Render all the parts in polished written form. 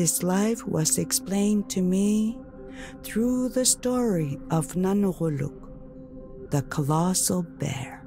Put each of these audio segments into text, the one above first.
This life was explained to me through the story of Nanoguluk, the colossal bear.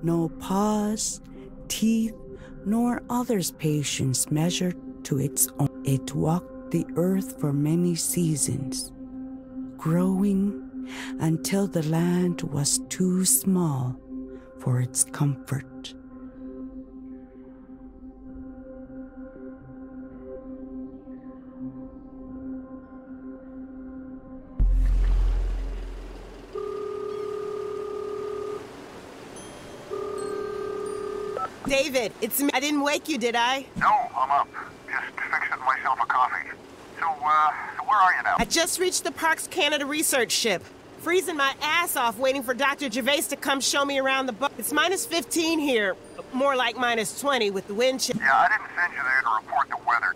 No paws, teeth, nor others' patience measured to its own. It walked the earth for many seasons, growing until the land was too small for its comfort. David, it's me. I didn't wake you, did I? No, I'm up. Just fixing myself a coffee. So where are you now? I just reached the Parks Canada research ship. Freezing my ass off waiting for Dr. Gervais to come show me around the boat. It's -15 here. More like -20 with the wind chill. Yeah, I didn't send you there to report the weather.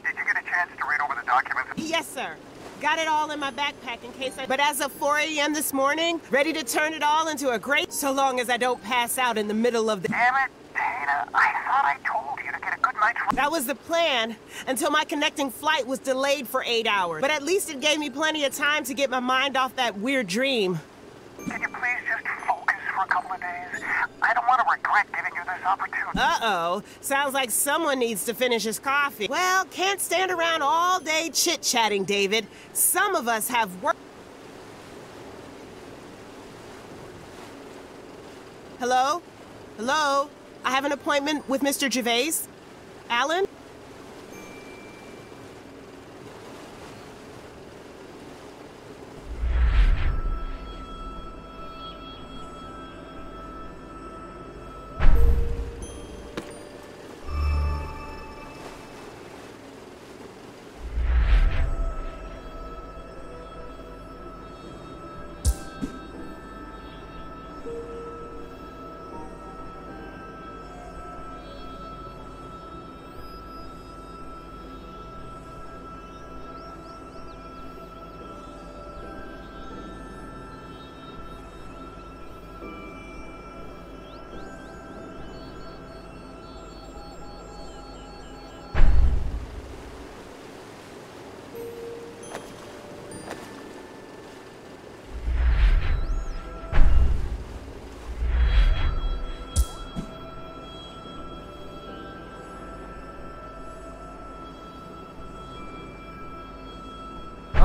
Did you get a chance to read over the documents? Yes, sir. Got it all in my backpack in case I... But as of 4 a.m. this morning, ready to turn it all into a great... So long as I don't pass out in the middle of the... Damn it, Dana. I thought I told you to get a good night's rest. That was the plan, until my connecting flight was delayed for 8 hours. But at least it gave me plenty of time to get my mind off that weird dream. Can you please just focus for a couple of days? I don't want to regret giving you this opportunity. Uh-oh. Sounds like someone needs to finish his coffee. Well, can't stand around all day chit-chatting, David. Some of us have work. Hello? Hello? I have an appointment with Mr. Gervais. Alan?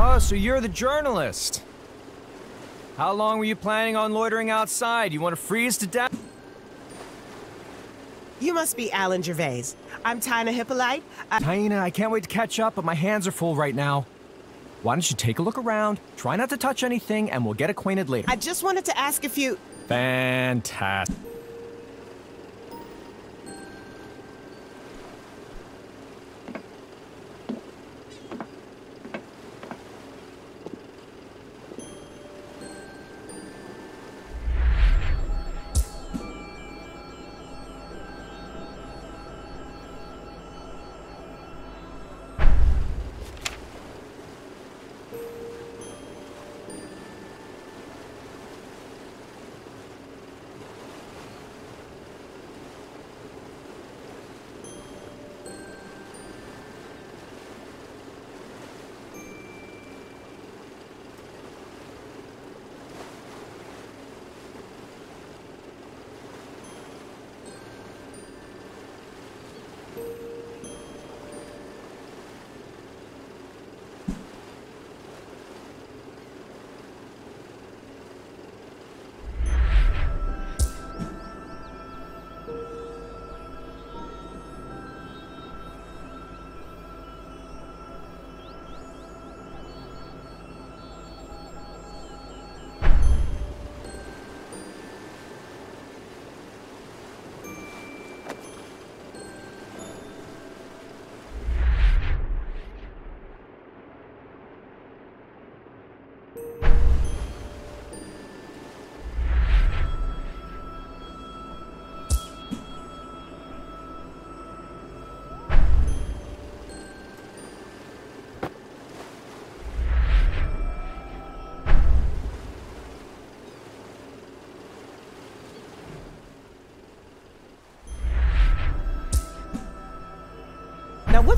Oh, so you're the journalist. How long were you planning on loitering outside? You want to freeze to death? You must be Alan Gervais. I'm Tina Hippolyte. Tina, I can't wait to catch up, but my hands are full right now. Why don't you take a look around, try not to touch anything, and we'll get acquainted later. I just wanted to ask if you... Fantastic.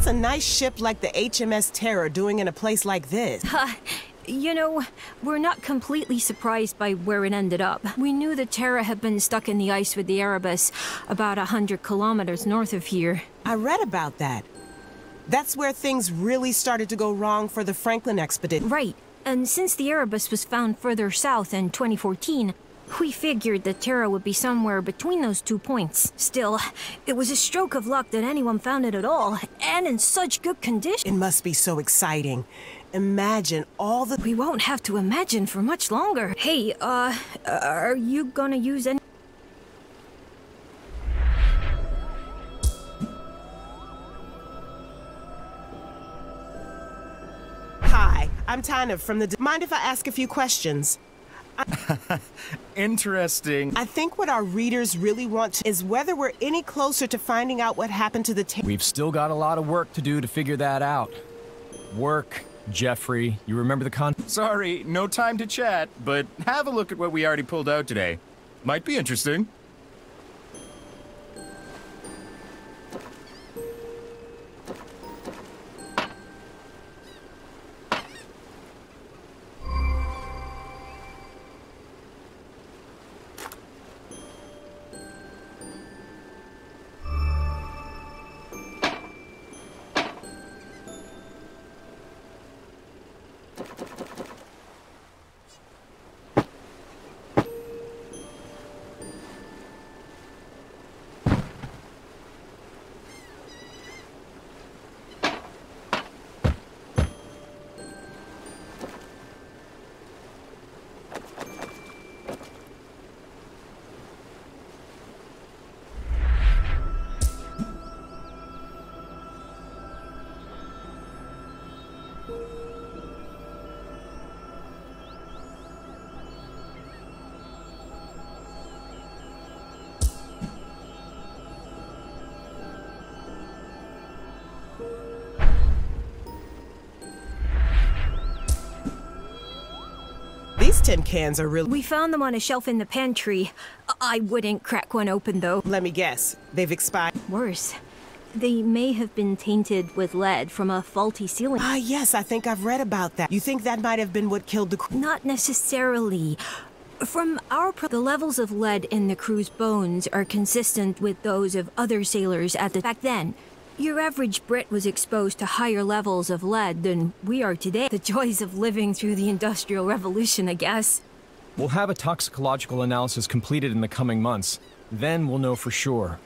What's a nice ship like the HMS Terror doing in a place like this? You know, we're not completely surprised by where it ended up. We knew the Terra had been stuck in the ice with the Erebus about 100 kilometers north of here. I read about that. That's where things really started to go wrong for the Franklin expedition. Right. And since the Erebus was found further south in 2014, we figured the Terra would be somewhere between those 2 points. Still, it was a stroke of luck that anyone found it at all, and in such good condition. It must be so exciting. Imagine all the... We won't have to imagine for much longer. Hey, are you gonna use any... Hi, I'm Tina from the... Mind if I ask a few questions? Interesting. I think what our readers really want is whether we're any closer to finding out what happened to the Terror. We've still got a lot of work to do to figure that out. Work, Jeffrey. You remember the Sorry, no time to chat, but have a look at what we already pulled out today. Might be interesting. These tin cans are really... We found them on a shelf in the pantry. I wouldn't crack one open, though. Let me guess. They've expired. Worse, they may have been tainted with lead from a faulty sealing. Ah, yes, I think I've read about that. You think that might have been what killed the crew? Not necessarily. From the levels of lead in the crew's bones are consistent with those of other sailors back then. Your average Brit was exposed to higher levels of lead than we are today. The joys of living through the Industrial Revolution, I guess. We'll have a toxicological analysis completed in the coming months. Then we'll know for sure.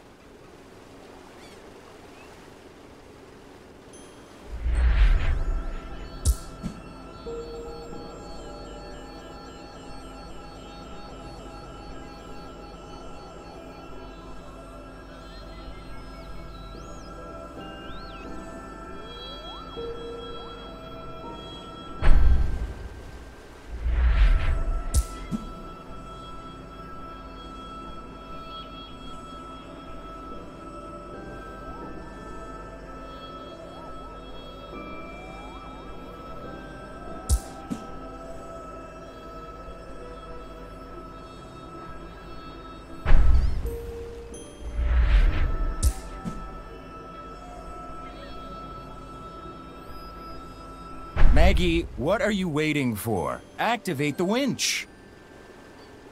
Maggie, what are you waiting for? Activate the winch.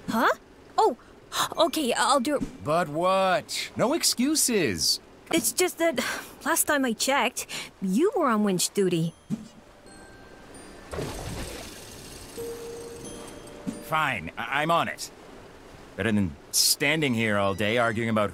Huh? Oh, okay, I'll do it. But what? No excuses. It's just that last time I checked, you were on winch duty. Fine, I'm on it. Better than standing here all day arguing about...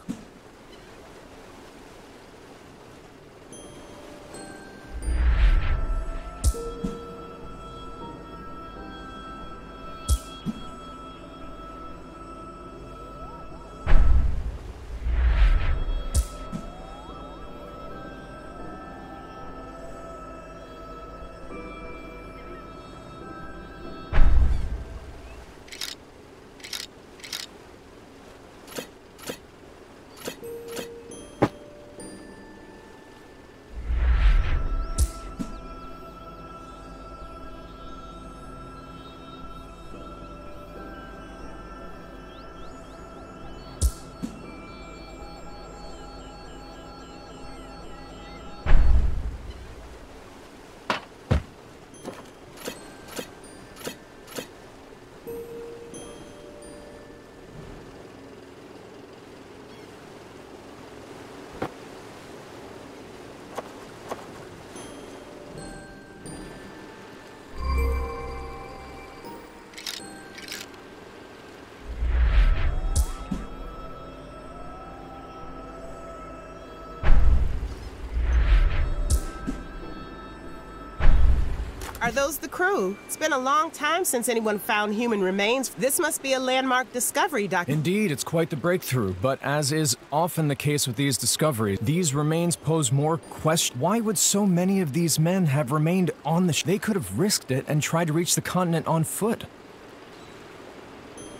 Are those the crew? It's been a long time since anyone found human remains. This must be a landmark discovery, Doctor. Indeed, it's quite the breakthrough, but as is often the case with these discoveries, these remains pose more questions. Why would so many of these men have remained on the ship? They could have risked it and tried to reach the continent on foot.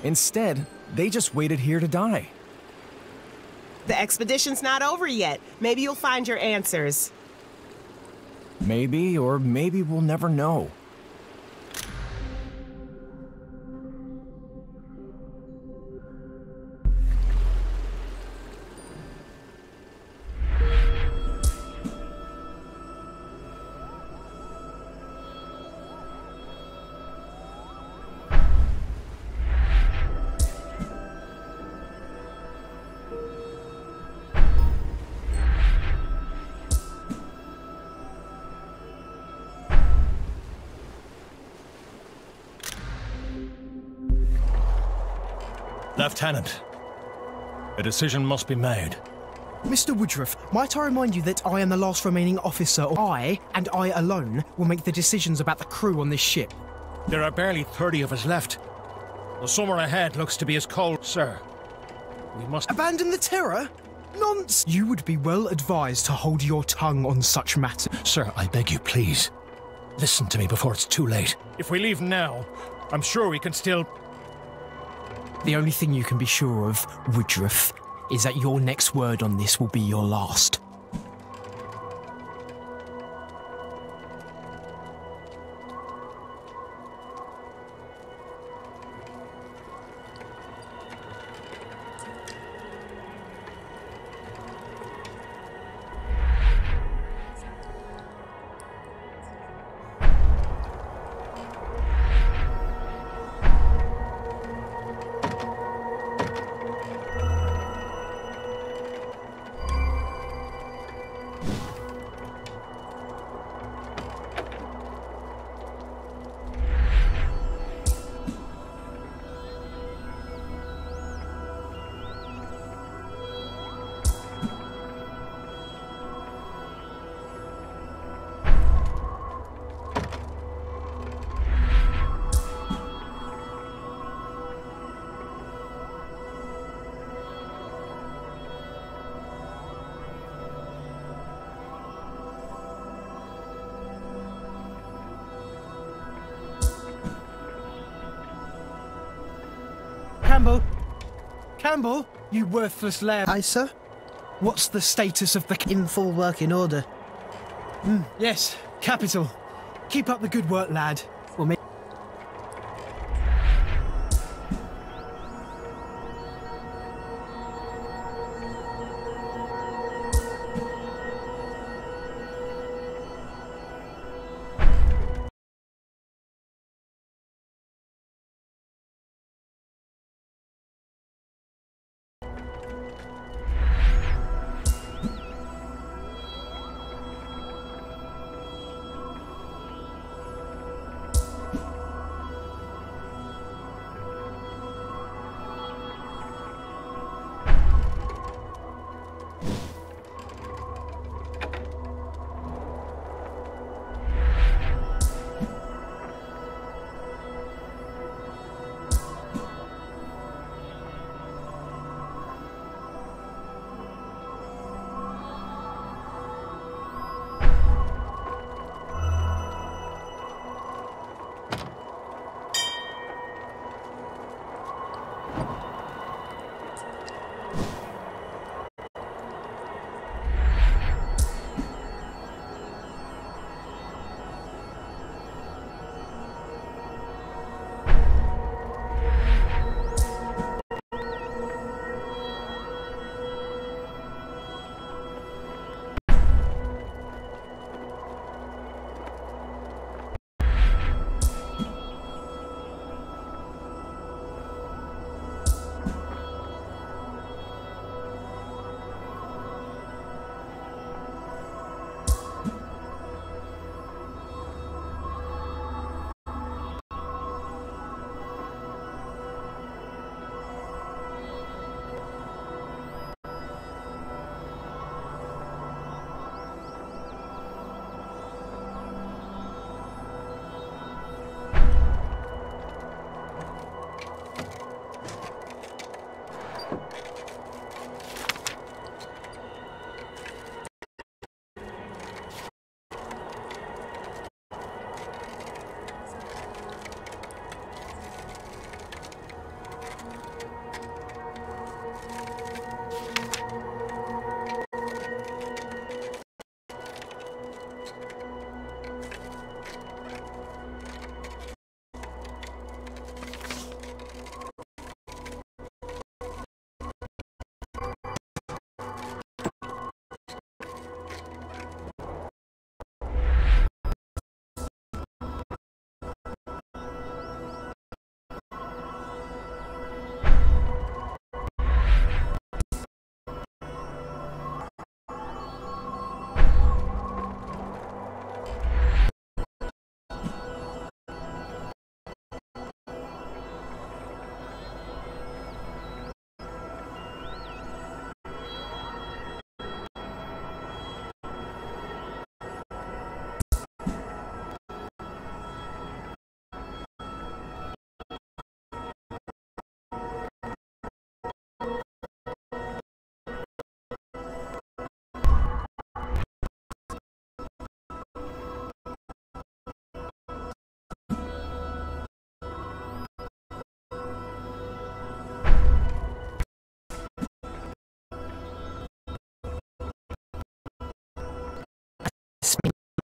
Instead, they just waited here to die. The expedition's not over yet. Maybe you'll find your answers. Maybe, or maybe we'll never know. Lieutenant, a decision must be made. Mr. Woodruff, might I remind you that I am the last remaining officer. I, and I alone, will make the decisions about the crew on this ship. There are barely 30 of us left. The summer ahead looks to be as cold, sir. We must Abandon the terror? Nonsense! You would be well advised to hold your tongue on such matters. Sir, I beg you, please. Listen to me before it's too late. If we leave now, I'm sure we can still... The only thing you can be sure of, Woodruff, is that your next word on this will be your last. Campbell, you worthless lamb. Aye, sir. What's the status of the... In full working order. Yes, capital. Keep up the good work, lad. We'll make...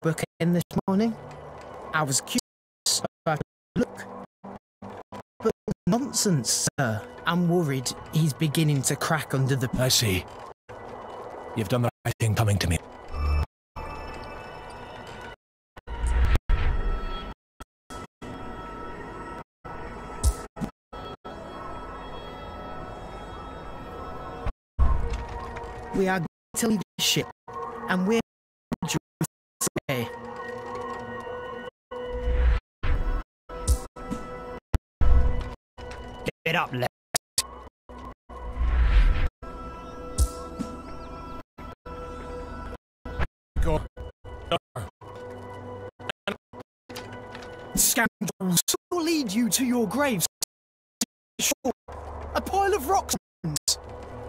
Book in this morning. I was curious about look. But nonsense, sir. I'm worried he's beginning to crack under the... I see. You've done the right thing coming to me. We are going to leave the ship, and we're away. Get up, lad. Go. Scoundrels will lead you to your graves. Sure. A pile of rocks.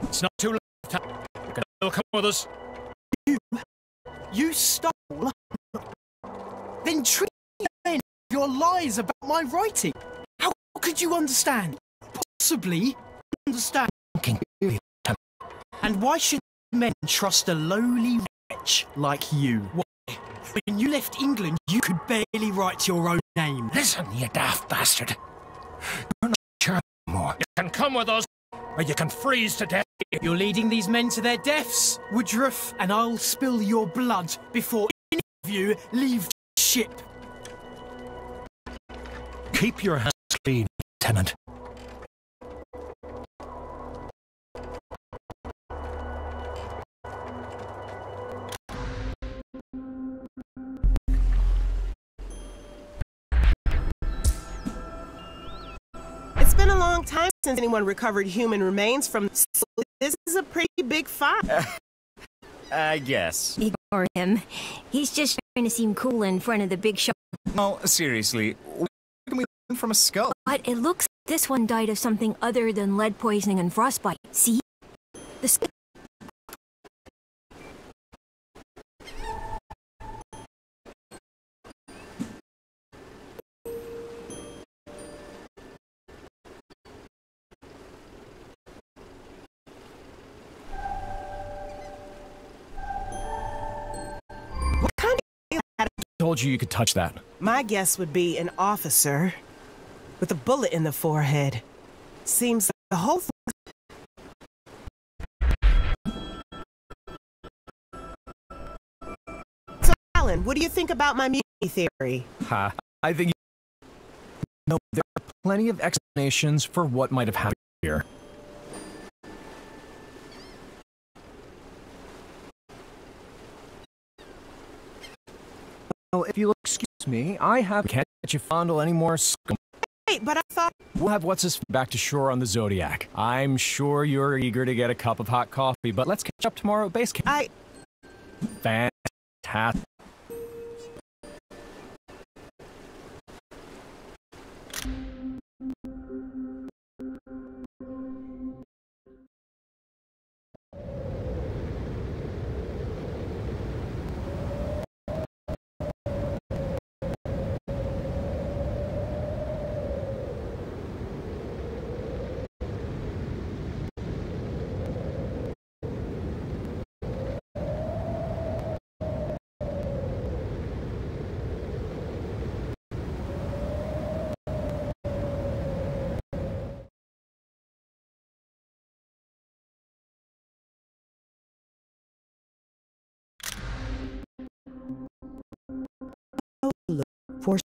It's not too late. You can still come with us. You stole. Then treat me your lies about my writing. How could you understand? Possibly understand. And why should men trust a lowly wretch like you? Why? When you left England, you could barely write your own name. Listen, you daft bastard. You're not sure anymore. You can come with us, or you can freeze to death. You're leading these men to their deaths, Woodruff, and I'll spill your blood before any of you leave the ship. Keep your hands clean, Lieutenant. It's been a long time since anyone recovered human remains from... This is a pretty big find. I guess. Ignore him. He's just trying to seem cool in front of the big shot. No, seriously. What can we learn from a skull? But it looks like this one died of something other than lead poisoning and frostbite. See? The skull. Told you could touch that. My guess would be an officer with a bullet in the forehead. Seems like the whole thing. So, Alan, what do you think about my mutiny theory? Ha. I think no, there are plenty of explanations for what might have happened here. Well, if you'll excuse me, can't let you fondle any more scum. Wait, but I thought... We'll have what's-his back to shore on the Zodiac. I'm sure you're eager to get a cup of hot coffee, but let's catch up tomorrow at base camp. Fantastic.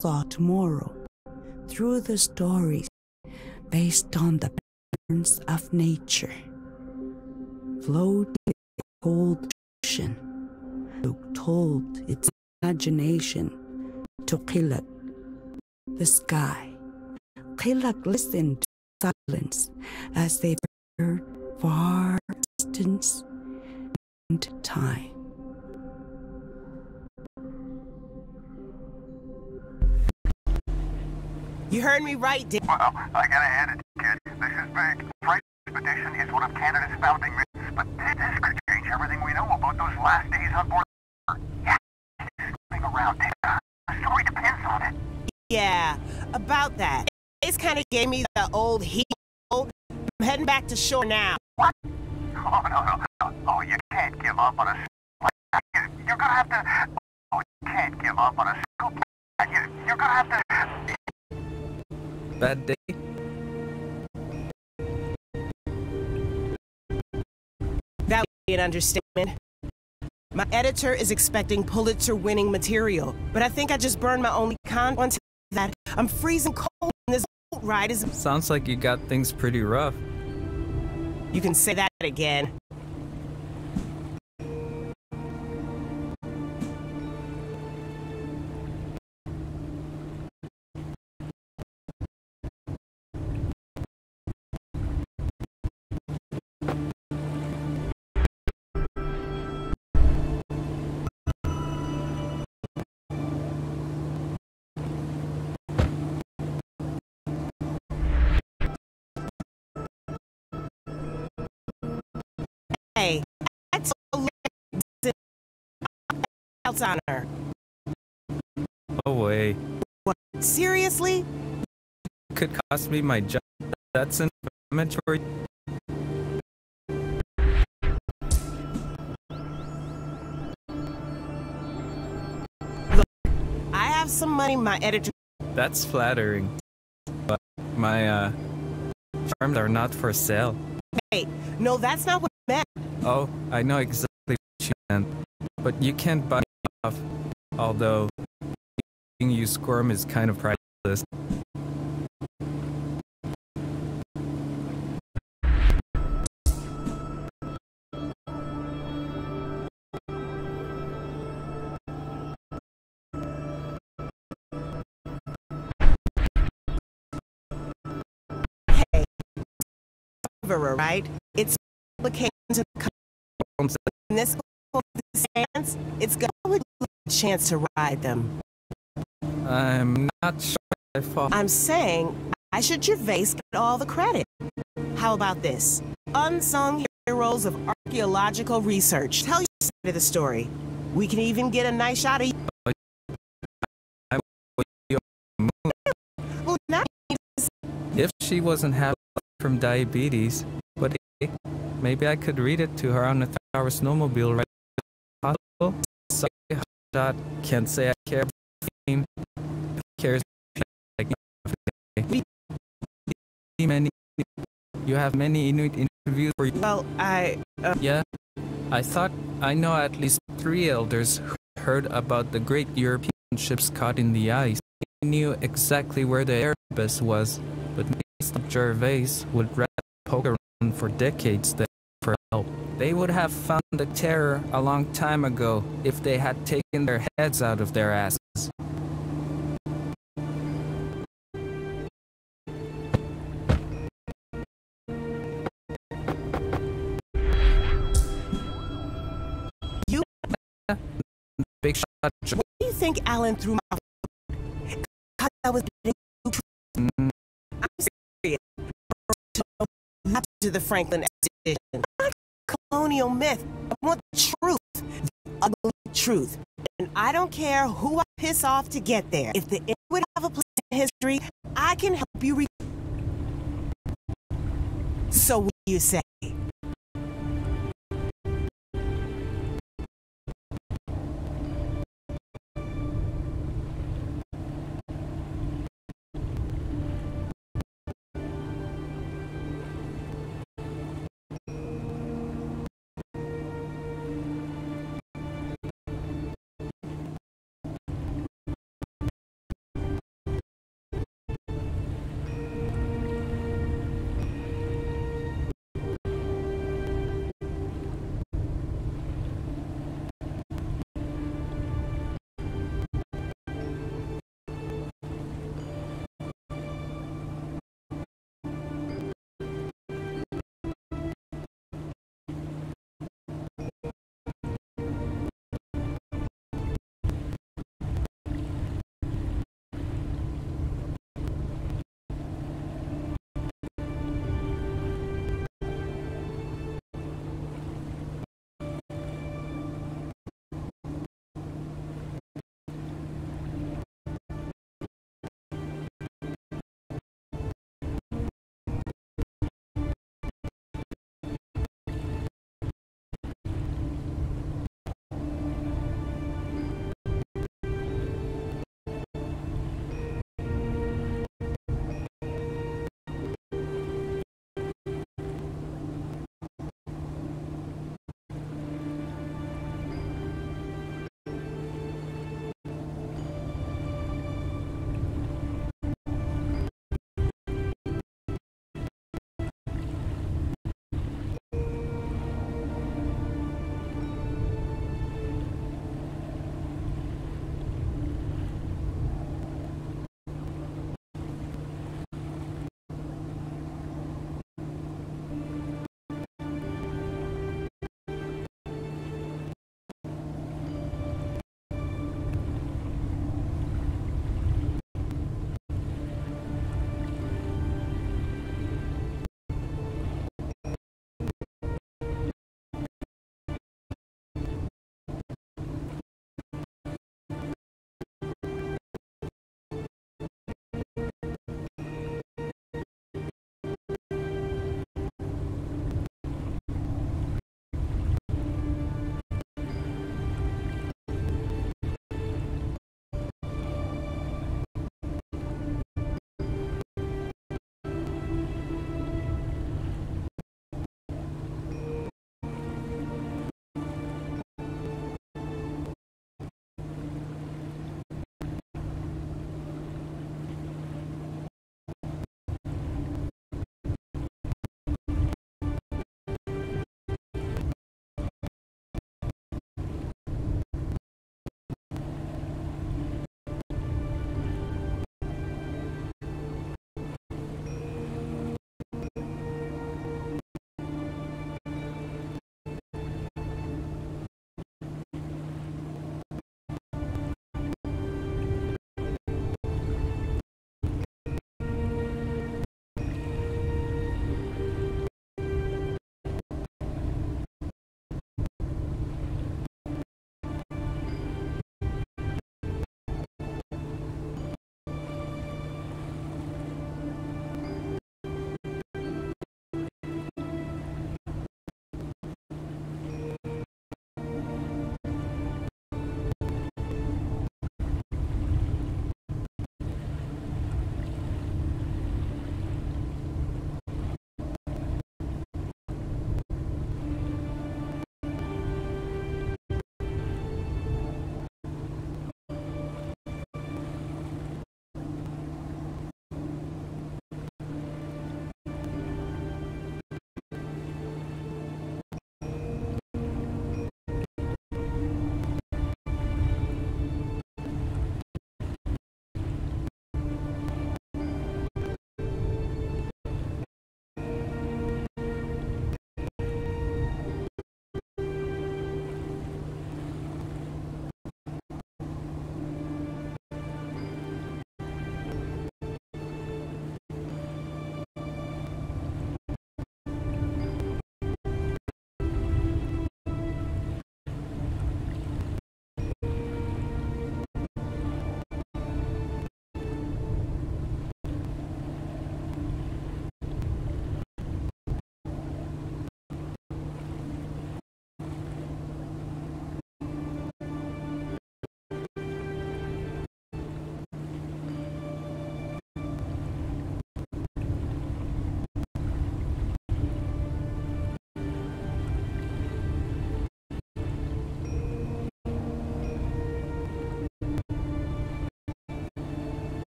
thought tomorrow through the stories based on the patterns of nature. Floating in the cold ocean, Luke told its imagination to Kilak, the sky. Kilak listened to silence as they heard far distance and time. You heard me right, Dick. Well, I gotta hand it, kid. This is big. Freight expedition is one of Canada's founding missions, but this could change everything we know about those last days on board. Yeah, it's moving around here. The story depends on it. Yeah, about that. It's kind of gave me the old heat. I'm heading back to shore now. What? Oh, no. Oh, you can't give up on a scoop like that. You're gonna have to... Oh, you can't give up on a scoop like that. You're gonna have to... Bad day. That would be an understatement. My editor is expecting Pulitzer-winning material, but I think I just burned my only content that I'm freezing cold and this boat ride is... Sounds like you got things pretty rough. You can say that again. Hey, that's on her. No way. What? Seriously? Could cost me my job. That's inflammatory. Look, I have some money my editor... That's flattering. But my, charms are not for sale. Wait, no, that's not what I meant. Oh, I know exactly what you meant. But you can't buy me off. Although, seeing you squirm is kind of priceless. Hey, right? It's applications in this stands. It's got a chance to ride them. I'm not sure I follow. I'm saying I should Gervais get all the credit. How about this? Unsung heroes of archaeological research. Tell your side of the story. We can even get a nice shot of you. Well, now if she wasn't happy from diabetes, but maybe I could read it to her on a 3-hour snowmobile ride. Possible? Sorry, shot. Can't say I care. Who cares? Like many. You have many Inuit interviews for you. Well, Yeah, I thought I know at least 3 elders who heard about the great European ships caught in the ice. They knew exactly where the airbus was, but Mr. Gervais would rather poke around for decades than for help. They would have found the terror a long time ago if they had taken their heads out of their asses. You big shot. What do you think Alan threw my phone? I was I'm serious. To the Franklin expedition. Not colonial myth. I want the truth. The ugly truth. And I don't care who I piss off to get there. If the Inuit have a place in history, I can help you So what do you say?